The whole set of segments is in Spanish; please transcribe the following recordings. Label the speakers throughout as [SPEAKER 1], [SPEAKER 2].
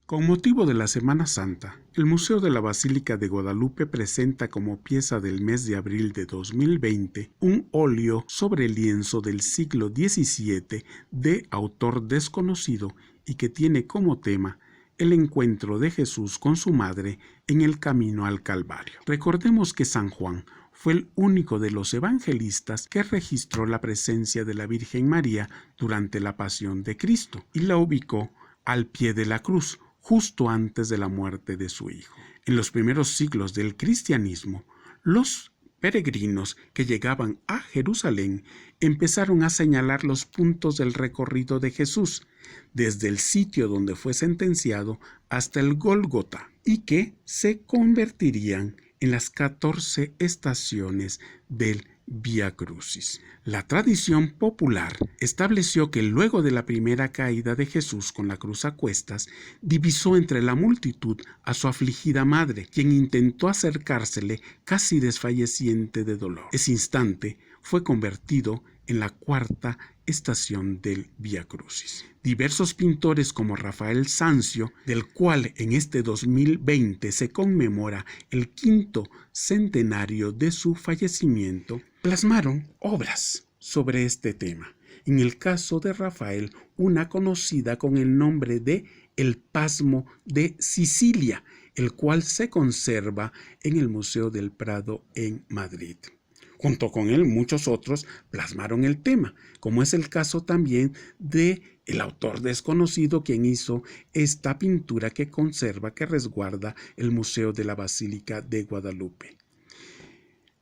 [SPEAKER 1] Con motivo de la Semana Santa, el Museo de la Basílica de Guadalupe presenta como pieza del mes de abril de 2020 un óleo sobre lienzo del siglo XVII de autor desconocido y que tiene como tema el encuentro de Jesús con su madre en el camino al Calvario. Recordemos que San Juan fue el único de los evangelistas que registró la presencia de la Virgen María durante la pasión de Cristo y la ubicó al pie de la cruz, justo antes de la muerte de su hijo. En los primeros siglos del cristianismo, los peregrinos que llegaban a Jerusalén empezaron a señalar los puntos del recorrido de Jesús, desde el sitio donde fue sentenciado hasta el Gólgota, y que se convertirían en las 14 estaciones del Vía Crucis. La tradición popular estableció que luego de la primera caída de Jesús con la cruz a cuestas, divisó entre la multitud a su afligida madre, quien intentó acercársele casi desfalleciente de dolor. Ese instante fue convertido en la 4ª estación del Vía Crucis. Diversos pintores como Rafael Sanzio, del cual en este 2020 se conmemora el 5º centenario de su fallecimiento, plasmaron obras sobre este tema. En el caso de Rafael, una conocida con el nombre de El Pasmo de Sicilia, el cual se conserva en el Museo del Prado en Madrid. Junto con él, muchos otros plasmaron el tema, como es el caso también de el autor desconocido quien hizo esta pintura que conserva, que resguarda el Museo de la Basílica de Guadalupe.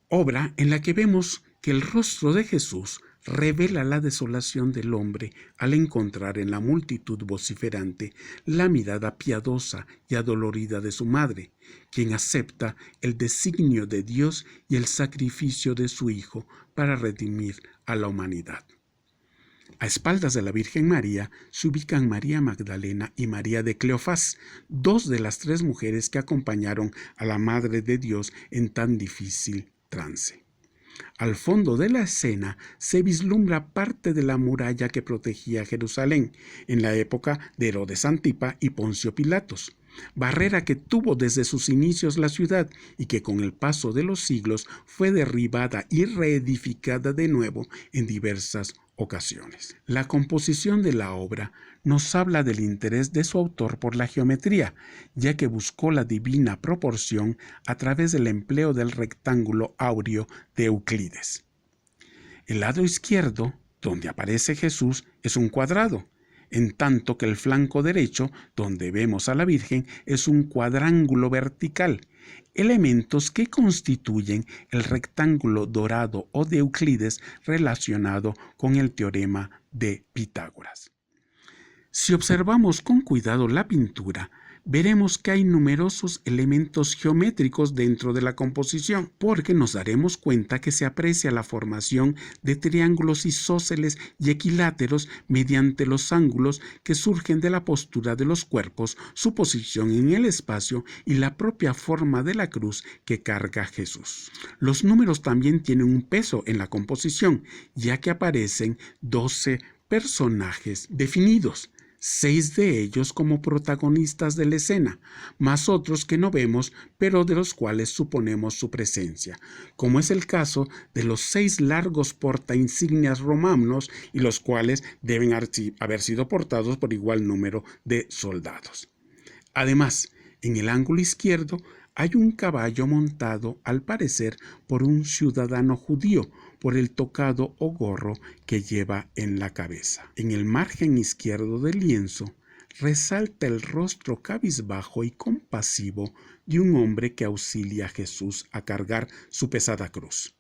[SPEAKER 1] Obra en la que vemos que el rostro de Jesús revela la desolación del hombre al encontrar en la multitud vociferante la mirada piadosa y adolorida de su madre, quien acepta el designio de Dios y el sacrificio de su Hijo para redimir a la humanidad. A espaldas de la Virgen María se ubican María Magdalena y María de Cleofás, 2 de las 3 mujeres que acompañaron a la Madre de Dios en tan difícil trance. Al fondo de la escena se vislumbra parte de la muralla que protegía Jerusalén en la época de Herodes Antipa y Poncio Pilatos, barrera que tuvo desde sus inicios la ciudad y que con el paso de los siglos fue derribada y reedificada de nuevo en diversas ocasiones. La composición de la obra nos habla del interés de su autor por la geometría, ya que buscó la divina proporción a través del empleo del rectángulo áureo de Euclides. El lado izquierdo, donde aparece Jesús, es un cuadrado, en tanto que el flanco derecho, donde vemos a la Virgen, es un cuadrángulo vertical, elementos que constituyen el rectángulo dorado o de Euclides relacionado con el teorema de Pitágoras. Si observamos con cuidado la pintura, veremos que hay numerosos elementos geométricos dentro de la composición, porque nos daremos cuenta que se aprecia la formación de triángulos isósceles y equiláteros mediante los ángulos que surgen de la postura de los cuerpos, su posición en el espacio y la propia forma de la cruz que carga Jesús. Los números también tienen un peso en la composición, ya que aparecen 12 personajes definidos, 6 de ellos como protagonistas de la escena, más otros que no vemos, pero de los cuales suponemos su presencia, como es el caso de los 6 largos portainsignias romanos y los cuales deben haber sido portados por igual número de soldados. Además, en el ángulo izquierdo hay un caballo montado, al parecer, por un ciudadano judío, por el tocado o gorro que lleva en la cabeza. En el margen izquierdo del lienzo resalta el rostro cabizbajo y compasivo de un hombre que auxilia a Jesús a cargar su pesada cruz.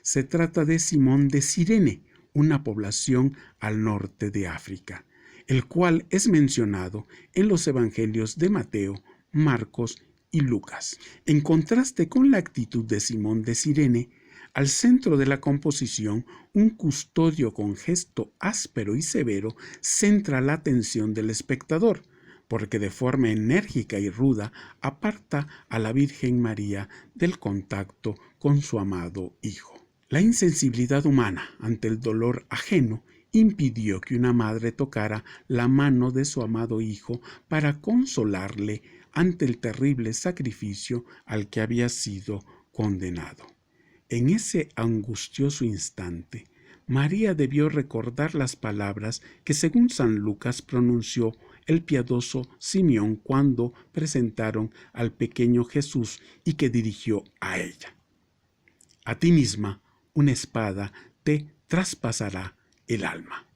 [SPEAKER 1] Se trata de Simón de Cirene, una población al norte de África, el cual es mencionado en los evangelios de Mateo, Marcos y Lucas. En contraste con la actitud de Simón de Cirene, al centro de la composición, un custodio con gesto áspero y severo centra la atención del espectador, porque de forma enérgica y ruda aparta a la Virgen María del contacto con su amado Hijo. La insensibilidad humana ante el dolor ajeno impidió que una madre tocara la mano de su amado hijo para consolarle ante el terrible sacrificio al que había sido condenado. En ese angustioso instante, María debió recordar las palabras que, según San Lucas, pronunció el piadoso Simeón cuando presentaron al pequeño Jesús y que dirigió a ella: a ti misma una espada te traspasará el alma.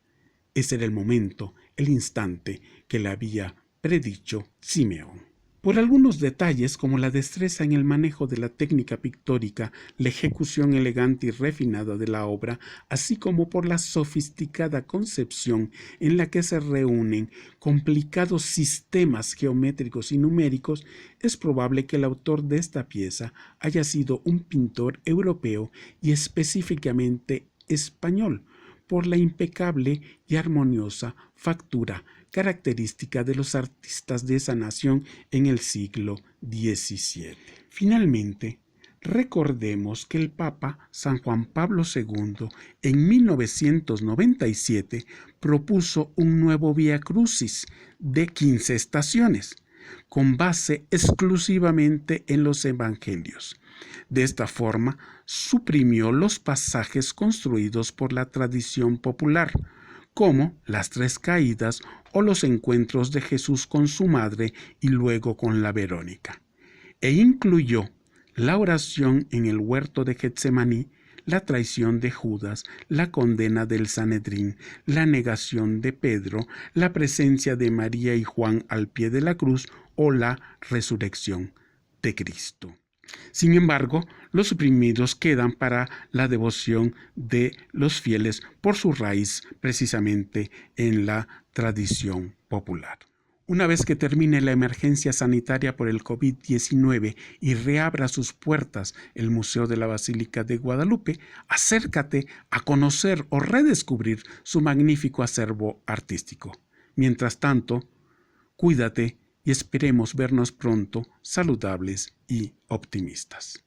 [SPEAKER 1] Ese era el momento, el instante que le había predicho Simeón. Por algunos detalles como la destreza en el manejo de la técnica pictórica, la ejecución elegante y refinada de la obra, así como por la sofisticada concepción en la que se reúnen complicados sistemas geométricos y numéricos, es probable que el autor de esta pieza haya sido un pintor europeo y específicamente español, por la impecable y armoniosa factura característica de los artistas de esa nación en el siglo XVII. Finalmente, recordemos que el Papa San Juan Pablo II en 1997 propuso un nuevo Vía Crucis de 15 estaciones, con base exclusivamente en los evangelios. De esta forma, suprimió los pasajes construidos por la tradición popular, como las 3 caídas o los encuentros de Jesús con su madre y luego con la Verónica, e incluyó la oración en el huerto de Getsemaní, la traición de Judas, la condena del Sanedrín, la negación de Pedro, la presencia de María y Juan al pie de la cruz o la resurrección de Cristo. Sin embargo, los suprimidos quedan para la devoción de los fieles por su raíz precisamente en la tradición popular. Una vez que termine la emergencia sanitaria por el COVID-19 y reabra sus puertas el Museo de la Basílica de Guadalupe, acércate a conocer o redescubrir su magnífico acervo artístico. Mientras tanto, cuídate y esperemos vernos pronto saludables y optimistas.